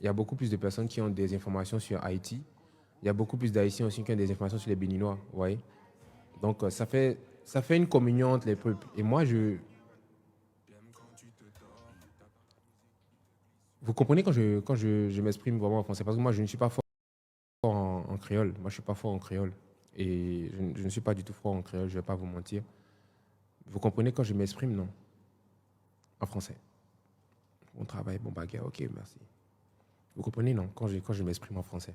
il y a beaucoup plus de personnes qui ont des informations sur Haïti. Il y a beaucoup plus d'Haïtiens aussi qui ont des informations sur les Béninois, vous voyez. Donc, ça fait une communion entre les peuples. Et moi, vous comprenez quand je m'exprime vraiment en français, parce que moi, je ne suis pas fort en créole. Moi, je ne suis pas fort en créole. Et je ne suis pas du tout fort en créole, je ne vais pas vous mentir. Vous comprenez quand je m'exprime, non? En français. Bon travail, bon bagarre, ok, merci. Vous comprenez, non? Quand je m'exprime en français.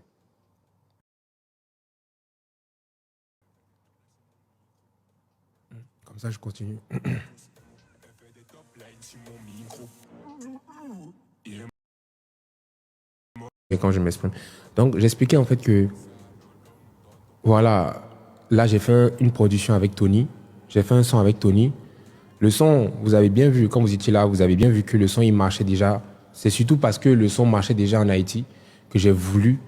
Comme ça, je continue. Et quand je m'exprime. Donc, j'expliquais en fait que, voilà, là, j'ai fait une production avec Tony. J'ai fait un son avec Tony. Le son, vous avez bien vu, quand vous étiez là, vous avez bien vu que le son, il marchait déjà. C'est surtout parce que le son marchait déjà en Haïti que j'ai voulu,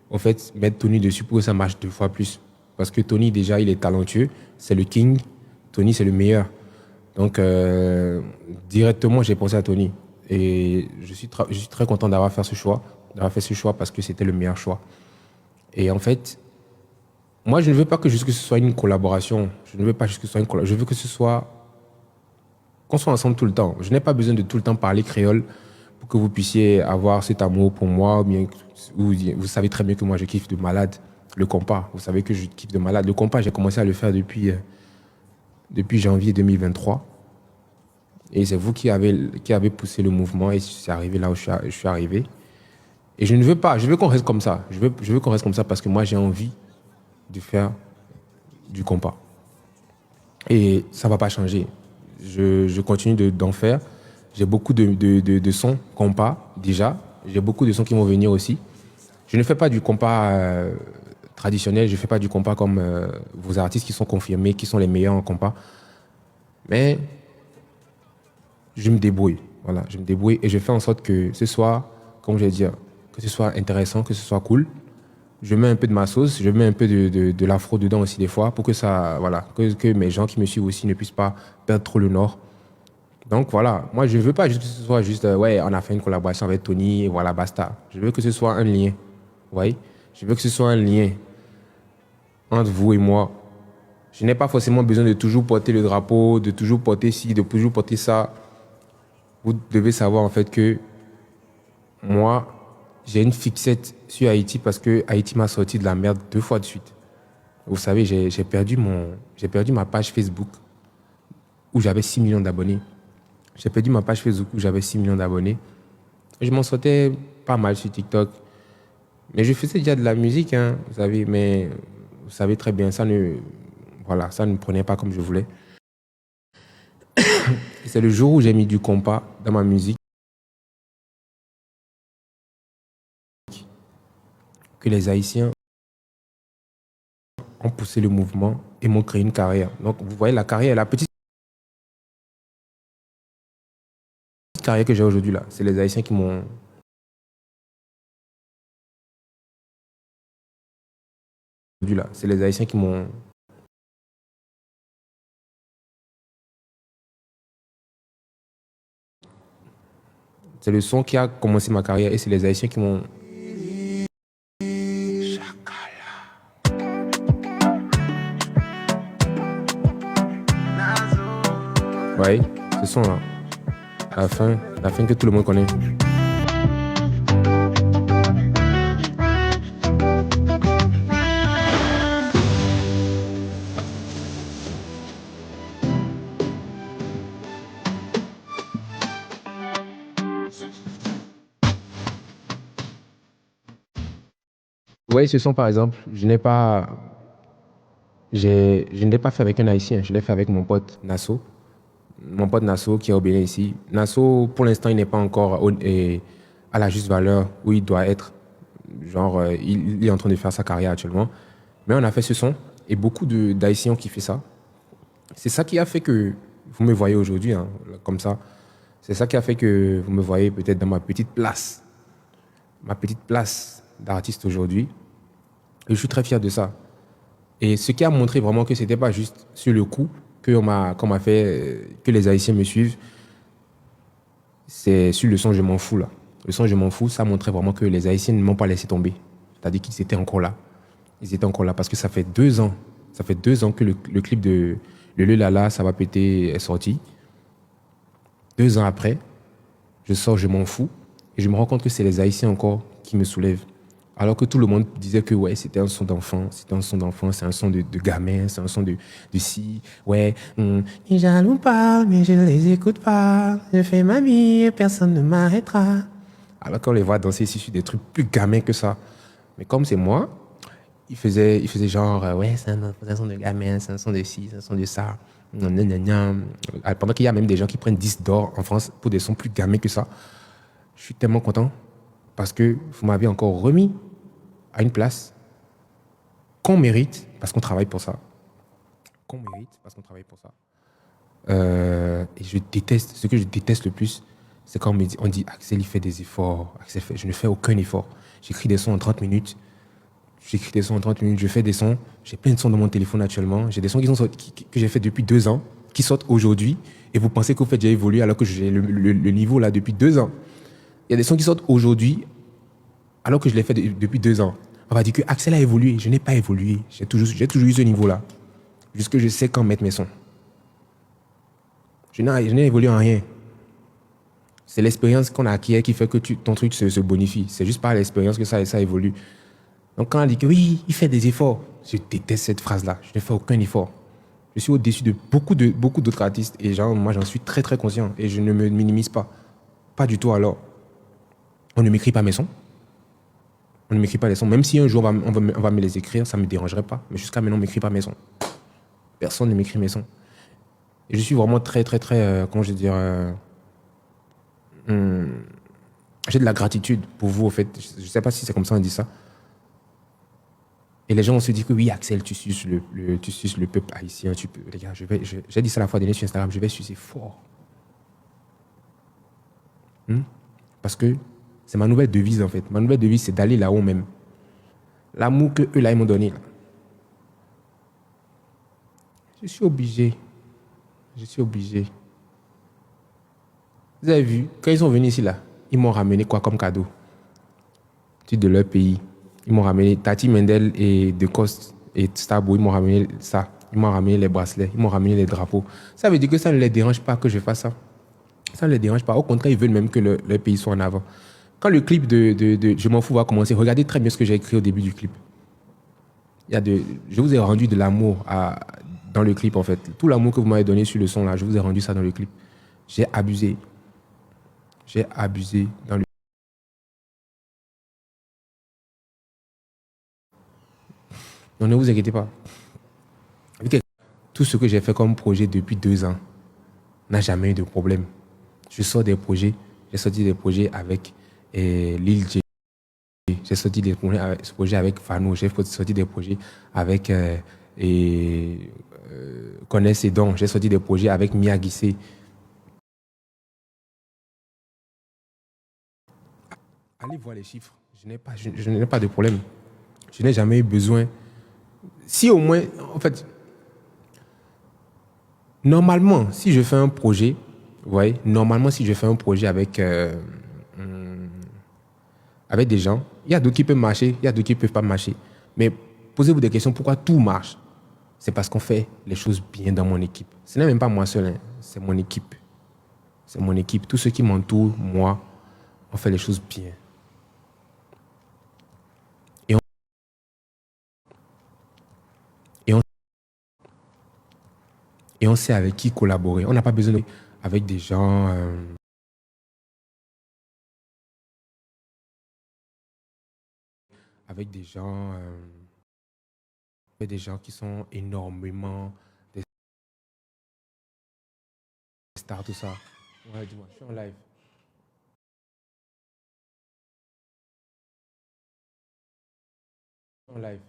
en fait, mettre Tony dessus pour que ça marche 2 fois plus. Parce que Tony, déjà, il est talentueux. C'est le king. Tony, c'est le meilleur. Donc, directement, j'ai pensé à Tony. Et je suis très content d'avoir fait ce choix parce que c'était le meilleur choix. Et en fait, moi, je ne veux pas que juste que ce soit une collaboration. Je ne veux pas juste que ce soit une collaboration. Je veux que ce soit qu'on soit ensemble tout le temps. Je n'ai pas besoin de tout le temps parler créole pour que vous puissiez avoir cet amour pour moi. Ou bien, vous savez très bien que moi, je kiffe de malade le compas. Vous savez que je kiffe de malade. Le compas, j'ai commencé à le faire depuis janvier 2023. Et c'est vous qui avez poussé le mouvement et c'est arrivé là où je suis arrivé. Et je ne veux pas, je veux qu'on reste comme ça. Je veux qu'on reste comme ça parce que moi, j'ai envie de faire du compas. Et ça ne va pas changer. Je continue d'en faire. J'ai beaucoup de sons compas déjà. J'ai beaucoup de sons qui vont venir aussi. Je ne fais pas du compas traditionnel. Je ne fais pas du compas comme vos artistes qui sont confirmés, qui sont les meilleurs en compas. Mais je me débrouille. Voilà, je me débrouille et je fais en sorte que ce soit, comme je vais dire, que ce soit intéressant, que ce soit cool. Je mets un peu de ma sauce, je mets un peu de l'afro dedans aussi des fois pour que ça, voilà, que mes gens qui me suivent aussi ne puissent pas perdre trop le nord. Donc voilà, moi je veux pas juste que ce soit juste, ouais, on a fait une collaboration avec Tony et voilà, basta. Je veux que ce soit un lien, vous voyez. Je veux que ce soit un lien entre vous et moi. Je n'ai pas forcément besoin de toujours porter le drapeau, de toujours porter ci, de toujours porter ça. Vous devez savoir en fait que moi, j'ai une fixette sur Haïti parce que Haïti m'a sorti de la merde 2 fois de suite. Vous savez, j'ai perdu ma page Facebook où j'avais 6 millions d'abonnés. J'ai perdu ma page Facebook où j'avais 6 millions d'abonnés. Je m'en sortais pas mal sur TikTok. Mais je faisais déjà de la musique, hein, vous savez, mais vous savez très bien, voilà, ça ne prenait pas comme je voulais. Et c'est le jour où j'ai mis du compas dans ma musique que les Haïtiens ont poussé le mouvement et m'ont créé une carrière. Donc, vous voyez, la petite carrière que j'ai aujourd'hui là, c'est les Haïtiens qui m'ont. C'est les Haïtiens qui m'ont. C'est le son qui a commencé ma carrière et c'est les Haïtiens qui m'ont. Ouais, ce son là. La fin que tout le monde connaît. Vous voyez, ce son par exemple, je ne l'ai pas fait avec un Haïtien, je l'ai fait avec mon pote Nasso. Mon pote Nasso qui est au Bénin ici. Nasso, pour l'instant, il n'est pas encore à la juste valeur où il doit être. Genre, il est en train de faire sa carrière actuellement. Mais on a fait ce son et beaucoup d'Haïtiens ont kiffé ça. C'est ça qui a fait que vous me voyez aujourd'hui, hein, comme ça. C'est ça qui a fait que vous me voyez peut-être dans ma petite place d'artiste aujourd'hui. Et je suis très fier de ça. Et ce qui a montré vraiment que c'était pas juste sur le coup qu'on m'a fait, que les Haïtiens me suivent, c'est sur le son Je m'en fous là. Le son Je m'en fous, ça montrait vraiment que les Haïtiens ne m'ont pas laissé tomber. C'est-à-dire qu'ils étaient encore là. Ils étaient encore là parce que ça fait 2 ans. Ça fait 2 ans que le clip de Le Lala, ça va péter est sorti. 2 ans après, je sors Je m'en fous et je me rends compte que c'est les Haïtiens encore qui me soulèvent. Alors que tout le monde disait que ouais, c'était un son d'enfant, c'est un son de gamin, c'est un son de si, ouais. Les jaloux parlent, mais je ne les écoute pas. Je fais ma vie et personne ne m'arrêtera. Alors qu'on les voit danser ici sur des trucs plus gamins que ça. Mais comme c'est moi, il faisait genre, ouais, c'est un son de gamin, c'est un son de ci, c'est un son de ça. Pendant qu'il y a même des gens qui prennent 10 d'or en France pour des sons plus gamins que ça. Je suis tellement content parce que vous m'avez encore remis à une place qu'on mérite parce qu'on travaille pour ça. Qu'on mérite parce qu'on travaille pour ça. Et ce que je déteste le plus, c'est quand on dit Axel, il fait des efforts. Je ne fais aucun effort. J'écris des sons en 30 minutes. Je fais des sons. J'ai plein de sons dans mon téléphone actuellement. J'ai des sons que j'ai fait depuis 2 ans, qui sortent aujourd'hui. Et vous pensez qu'au fait, j'ai évolué alors que j'ai le niveau là depuis 2 ans. Il y a des sons qui sortent aujourd'hui alors que je l'ai fait depuis 2 ans. On va dire que Axel a évolué. Je n'ai pas évolué. J'ai toujours eu ce niveau-là. Jusque je sais quand mettre mes sons. Je n'ai évolué en rien. C'est l'expérience qu'on a acquis qui fait que ton truc se bonifie. C'est juste par l'expérience que ça évolue. Donc quand on dit que oui, il fait des efforts, je déteste cette phrase-là. Je ne fais aucun effort. Je suis au-dessus de beaucoup d'autres artistes et moi j'en suis très très conscient et je ne me minimise pas. Pas du tout alors. On ne m'écrit pas mes sons. On ne m'écrit pas les sons. Même si un jour on va me les écrire, ça ne me dérangerait pas. Mais jusqu'à maintenant, on ne m'écrit pas mes sons. Personne ne m'écrit mes sons. Et je suis vraiment très très très, comment je veux dire, j'ai de la gratitude pour vous, au fait. Je ne sais pas si c'est comme ça on dit ça. Et les gens vont se dire que oui, Axel, tu suces le peuple haïtien. Les gars, j'ai dit ça la fois dernière sur Instagram, je vais sucer fort. Parce que c'est ma nouvelle devise, en fait. Ma nouvelle devise, c'est d'aller là-haut même. L'amour que eux, là, ils m'ont donné. Là. Je suis obligé. Vous avez vu, quand ils sont venus ici, là, ils m'ont ramené quoi comme cadeau? De leur pays. Ils m'ont ramené Tati Mendel et De Coste et Starboy, ils m'ont ramené ça. Ils m'ont ramené les bracelets, ils m'ont ramené les drapeaux. Ça veut dire que ça ne les dérange pas que je fasse ça. Ça ne les dérange pas. Au contraire, ils veulent même que leur pays soit en avant. Quand le clip de Je m'en fous va commencer, regardez très bien ce que j'ai écrit au début du clip. Je vous ai rendu de l'amour dans le clip, en fait. Tout l'amour que vous m'avez donné sur le son, là, je vous ai rendu ça dans le clip. J'ai abusé. Dans le... Donc ne vous inquiétez pas. Tout ce que j'ai fait comme projet depuis 2 ans n'a jamais eu de problème. Je sors des projets. J'ai sorti des projets avec Lil J. J'ai sorti des projets avec Fano. J'ai sorti des projets avec Connaisse et Don. J'ai sorti des projets avec Mia Guissé. Allez voir les chiffres. Je n'ai pas de problème. Je n'ai jamais eu besoin. Si au moins, en fait, normalement, si je fais un projet, vous voyez, normalement, si je fais un projet avec des gens, il y a d'autres qui peuvent marcher, il y a d'autres qui ne peuvent pas marcher. Mais posez-vous des questions, pourquoi tout marche? C'est parce qu'on fait les choses bien dans mon équipe. Ce n'est même pas moi seul, hein, c'est mon équipe. C'est mon équipe. Tous ceux qui m'entourent, moi, on fait les choses bien. Et on, et on sait avec qui collaborer. On n'a pas besoin avec des gens... avec des gens... avec des gens qui sont énormément des stars, tout ça. Ouais, dis-moi, je suis en live. En live.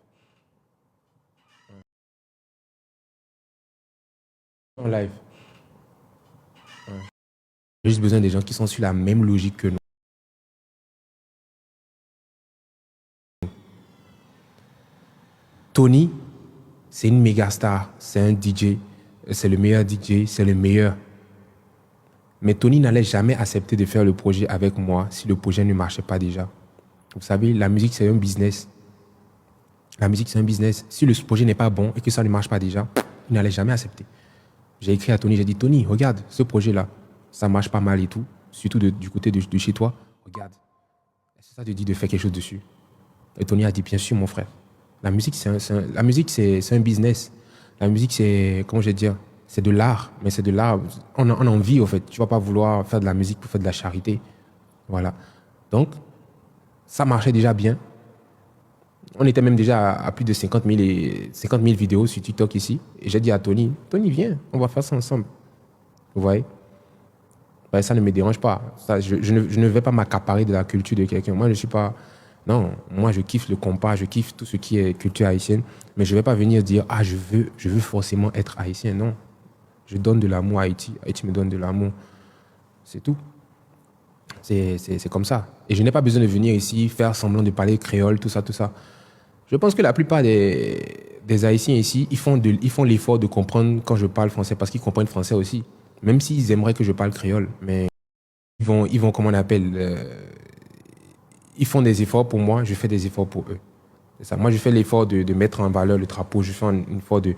En live. Ouais. J'ai juste besoin des gens qui sont sur la même logique que nous. Tony, c'est une méga star. C'est un DJ. C'est le meilleur DJ. C'est le meilleur. Mais Tony n'allait jamais accepter de faire le projet avec moi si le projet ne marchait pas déjà. Vous savez, la musique, c'est un business. La musique, c'est un business. Si le projet n'est pas bon et que ça ne marche pas déjà, il n'allait jamais accepter. J'ai écrit à Tony, j'ai dit, Tony, regarde, ce projet-là, ça marche pas mal et tout, surtout du côté de chez toi. Regarde, est-ce que ça te dit de faire quelque chose dessus? Et Tony a dit, bien sûr, mon frère. La musique, c'est un business. La musique, c'est, comment je vais dire, c'est de l'art. Mais c'est de l'art, on en vit, au fait. Tu vas pas vouloir faire de la musique pour faire de la charité. Voilà. Donc, ça marchait déjà bien. On était même déjà à plus de 50 000 vidéos sur TikTok ici. Et j'ai dit à Tony, Tony, viens, on va faire ça ensemble. Vous voyez? Ben, ça ne me dérange pas. Ça, je ne vais pas m'accaparer de la culture de quelqu'un. Moi, je ne suis pas... Non, moi, je kiffe le compas, je kiffe tout ce qui est culture haïtienne. Mais je ne vais pas venir dire, ah, je veux forcément être haïtien. Non. Je donne de l'amour à Haïti. Haïti me donne de l'amour. C'est tout. C'est comme ça. Et je n'ai pas besoin de venir ici, faire semblant de parler créole, tout ça, tout ça. Je pense que la plupart des Haïtiens ici, ils font l'effort de comprendre quand je parle français parce qu'ils comprennent français aussi. Même s'ils aimeraient que je parle créole. Mais ils vont comment on appelle, ils font des efforts pour moi, je fais des efforts pour eux. C'est ça. Moi, je fais l'effort de mettre en valeur le drapeau, je fais un effort de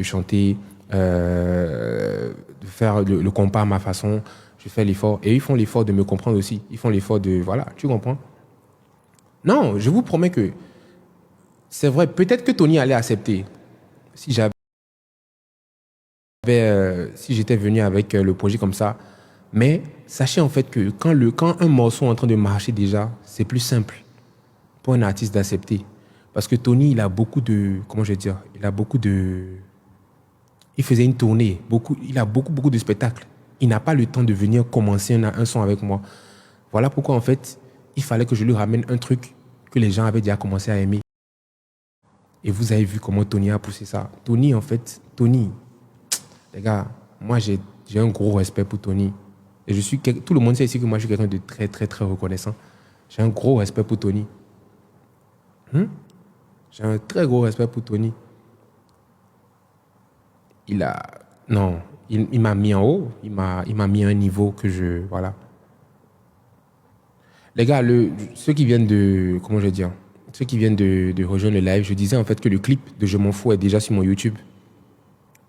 chanter, de faire le compas à ma façon. Je fais l'effort. Et ils font l'effort de me comprendre aussi. Ils font l'effort de... Voilà, tu comprends? Non, je vous promets que c'est vrai, peut-être que Tony allait accepter si si j'étais venu avec le projet comme ça. Mais sachez en fait que quand un morceau est en train de marcher déjà, c'est plus simple pour un artiste d'accepter. Parce que Tony, il a beaucoup de... Comment je vais dire? Il a beaucoup de... Il faisait une tournée. Il a beaucoup de spectacles. Il n'a pas le temps de venir commencer un son avec moi. Voilà pourquoi en fait, il fallait que je lui ramène un truc que les gens avaient déjà commencé à aimer. Et vous avez vu comment Tony a poussé ça. Tony, en fait, Tony, les gars, moi, j'ai un gros respect pour Tony. Et tout le monde sait ici que moi, je suis quelqu'un de très, très, très reconnaissant. J'ai un gros respect pour Tony. J'ai un très gros respect pour Tony. Il a... Non, il m'a mis en haut. Il m'a mis à un niveau que je... Voilà. Les gars, ceux qui viennent de... Comment je vais dire? Ceux qui viennent de rejoindre le live, je disais en fait que le clip de Je m'en fous est déjà sur mon YouTube.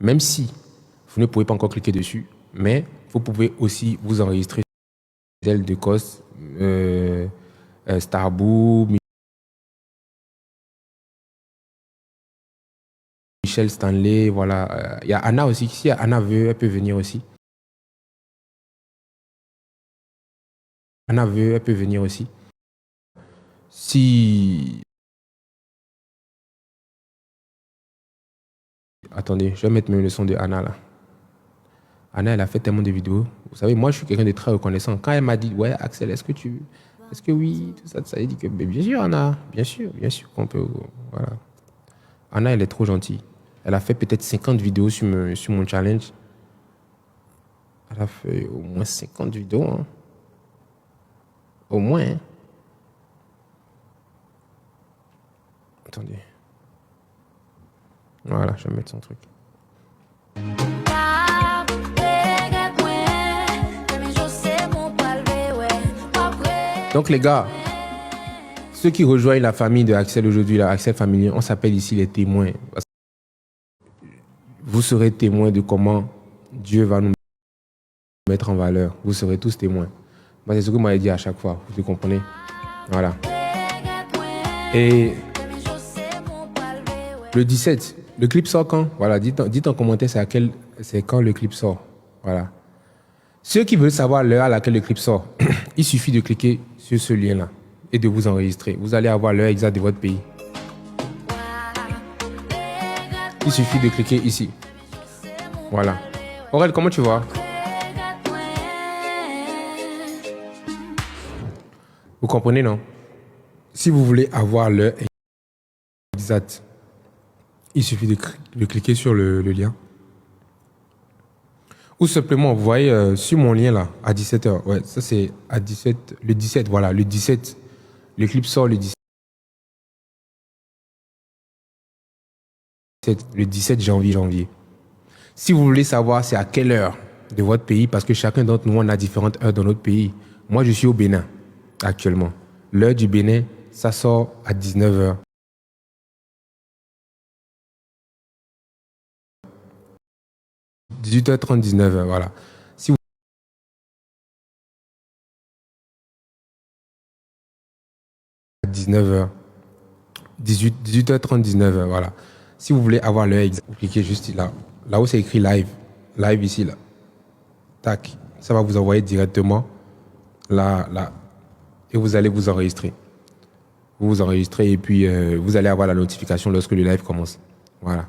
Même si vous ne pouvez pas encore cliquer dessus, mais vous pouvez aussi vous enregistrer sur de Cos, Starboo, Michel Stanley, voilà. Il y a Anna aussi. Si Anna veut, elle peut venir aussi. Anna veut, elle peut venir aussi. Si... Attendez, je vais mettre même le son de Anna là. Anna, elle a fait tellement de vidéos. Vous savez, moi, je suis quelqu'un de très reconnaissant. Quand elle m'a dit, ouais, Axel, est-ce que oui, tout ça, elle dit que, mais bien sûr, Anna, bien sûr qu'on peut, voilà. Anna, elle est trop gentille. Elle a fait peut-être 50 vidéos sur mon challenge. Elle a fait au moins 50 vidéos, hein. Au moins, hein. Attendez. Voilà, je vais mettre son truc. Donc les gars, ceux qui rejoignent la famille de Axel aujourd'hui, la Axel Family, on s'appelle ici les témoins. Vous serez témoins de comment Dieu va nous mettre en valeur. Vous serez tous témoins. Moi, c'est ce que vous m'avez dit à chaque fois. Vous comprenez? Voilà. Et le 17, le clip sort quand? Voilà, dites en commentaire c'est quand le clip sort. Voilà. Ceux qui veulent savoir l'heure à laquelle le clip sort, il suffit de cliquer sur ce lien-là et de vous enregistrer. Vous allez avoir l'heure exacte de votre pays. Il suffit de cliquer ici. Voilà. Aurel, comment tu vas? Vous comprenez, non? Si vous voulez avoir l'heure exacte, il suffit de cliquer sur le lien. Ou simplement, vous voyez sur mon lien là, à 17h. Ouais, ça c'est à 17, le 17, voilà, le 17. Le clip sort le 17. Le 17 janvier. Si vous voulez savoir c'est à quelle heure de votre pays parce que chacun d'entre nous, on a différentes heures dans notre pays. Moi, je suis au Bénin actuellement. L'heure du Bénin, ça sort à 19h. 18h30, 19h, voilà. Si vous 19h, 18h30, 19h, voilà. Si vous voulez avoir l'heure exacte, vous cliquez juste là. Là où c'est écrit live. Live ici, là. Tac. Ça va vous envoyer directement là, là. Et vous allez vous enregistrer. Vous vous enregistrez et puis vous allez avoir la notification lorsque le live commence. Voilà.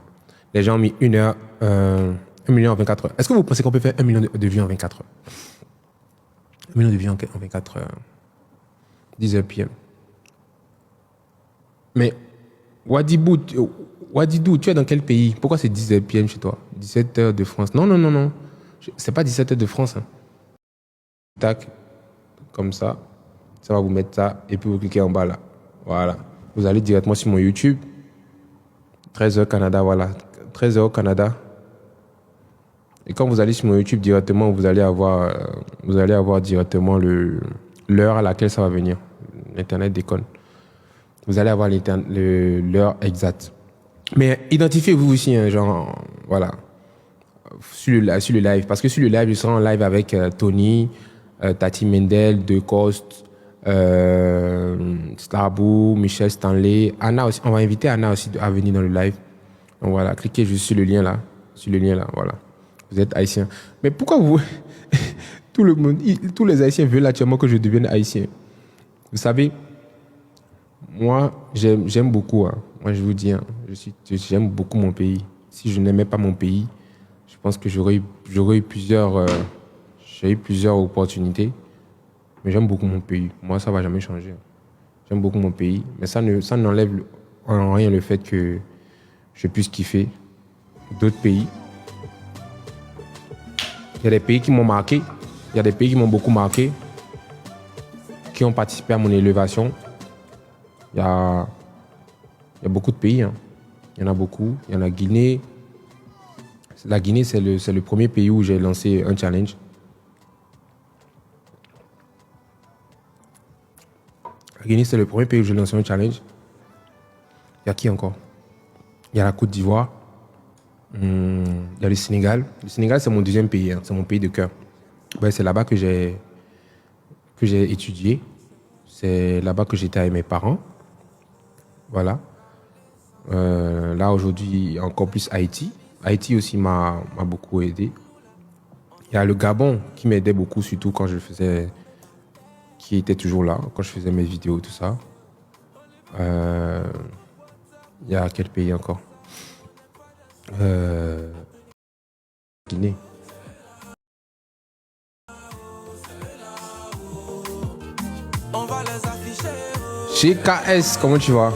Les gens ont mis 1 heure, 1 million en 24 heures. Est-ce que vous pensez qu'on peut faire 1 million de vues en 24 heures? 1 million de vues en 24 heures. 10h PM. Mais Wadidou, tu es dans quel pays? Pourquoi c'est 10h PM chez toi? 17h de France. Non, non, non, non. C'est pas 17h de France. Hein. Tac. Comme ça. Ça va vous mettre ça. Et puis vous cliquez en bas là. Voilà. Vous allez directement sur mon YouTube. 13h Canada, voilà. 13h au Canada. Et quand vous allez sur mon YouTube directement, vous allez avoir directement l'heure à laquelle ça va venir. L'Internet déconne. Vous allez avoir l'heure exacte. Mais identifiez-vous aussi, hein, genre, voilà, sur le live. Parce que sur le live, je serai en live avec Tony, Tati Mendel, De Coste, Starbou, Michel Stanley, Anna aussi. On va inviter Anna aussi à venir dans le live. Donc voilà, cliquez juste sur le lien là. Sur le lien là, voilà. Vous êtes haïtien. Mais pourquoi vous... Tout le monde, tous les haïtiens veulent actuellement que je devienne haïtien. Vous savez, moi, j'aime beaucoup. Hein. Moi, je vous dis, hein, j'aime beaucoup mon pays. Si je n'aimais pas mon pays, je pense que j'aurais eu plusieurs opportunités. Mais j'aime beaucoup mon pays. Moi, ça ne va jamais changer. J'aime beaucoup mon pays. Mais ça n'enlève en rien le fait que je puisse kiffer d'autres pays. Il y a des pays qui m'ont marqué. Il y a des pays qui m'ont beaucoup marqué, qui ont participé à mon élévation. Il y a beaucoup de pays. Hein. Il y en a beaucoup. Il y en a Guinée. La Guinée, c'est le premier pays où j'ai lancé un challenge. La Guinée, c'est le premier pays où j'ai lancé un challenge. Il y a qui encore? Il y a la Côte d'Ivoire. Il y a le Sénégal. Le Sénégal, c'est mon deuxième pays. Hein. C'est mon pays de cœur. Ouais, c'est là-bas que j'ai étudié. C'est là-bas que j'étais avec mes parents. Voilà. Là, aujourd'hui, encore plus Haïti. Haïti aussi m'a beaucoup aidé. Il y a le Gabon qui m'aidait beaucoup, surtout quand je faisais... qui était toujours là, quand je faisais mes vidéos, tout ça. Il y a quel pays encore? Guinée. Chez KS, comment tu vas?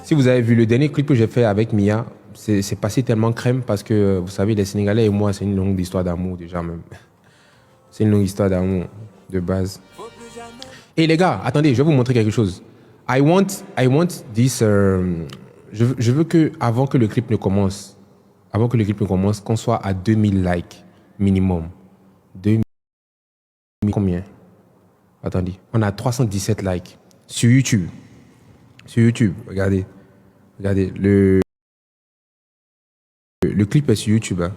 Si vous avez vu le dernier clip que j'ai fait avec Mia, c'est passé tellement crème parce que, vous savez, les Sénégalais et moi, c'est une longue histoire d'amour déjà même. C'est une longue histoire d'amour de base. Et les gars, attendez, je vais vous montrer quelque chose. I want this... je veux que, avant que le clip ne commence, qu'on soit à 2000 likes minimum. 2000... Combien? Attendez, on a 317 likes sur YouTube. Sur YouTube, regardez. Regardez, le clip est sur YouTube. Hein.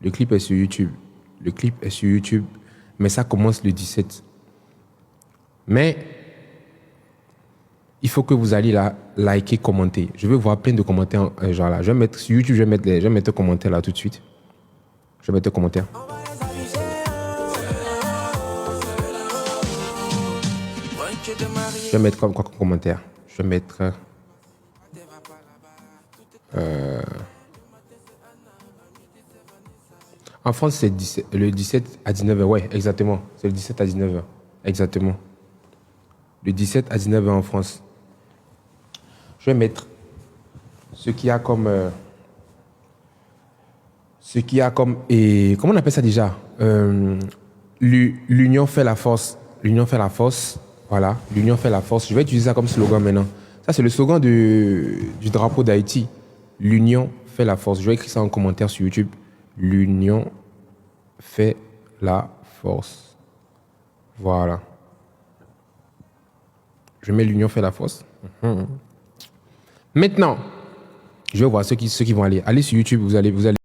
Le clip est sur YouTube. Le clip est sur YouTube, mais ça commence le 17. Mais il faut que vous alliez là, liker, commenter. Je veux voir plein de commentaires genre là. Je vais mettre sur YouTube, je vais mettre un commentaire là tout de suite. Je vais mettre un commentaire. Je vais mettre quoi comme commentaire? Je vais mettre... En France, c'est le 17 à 19h. Ouais, exactement. C'est le 17 à 19h. Exactement. Le 17 à 19h en France. Je vais mettre ce qu'il y a comme... et comment on appelle ça déjà? L'union fait la force. L'union fait la force. Voilà. L'union fait la force. Je vais utiliser ça comme slogan maintenant. Ça, c'est le slogan du drapeau d'Haïti. L'union fait fait la force. Je vais écrire ça en commentaire sur YouTube. L'union fait la force. Voilà. Je mets l'union fait la force. Maintenant, je vais voir ceux qui vont aller. Allez sur YouTube, vous allez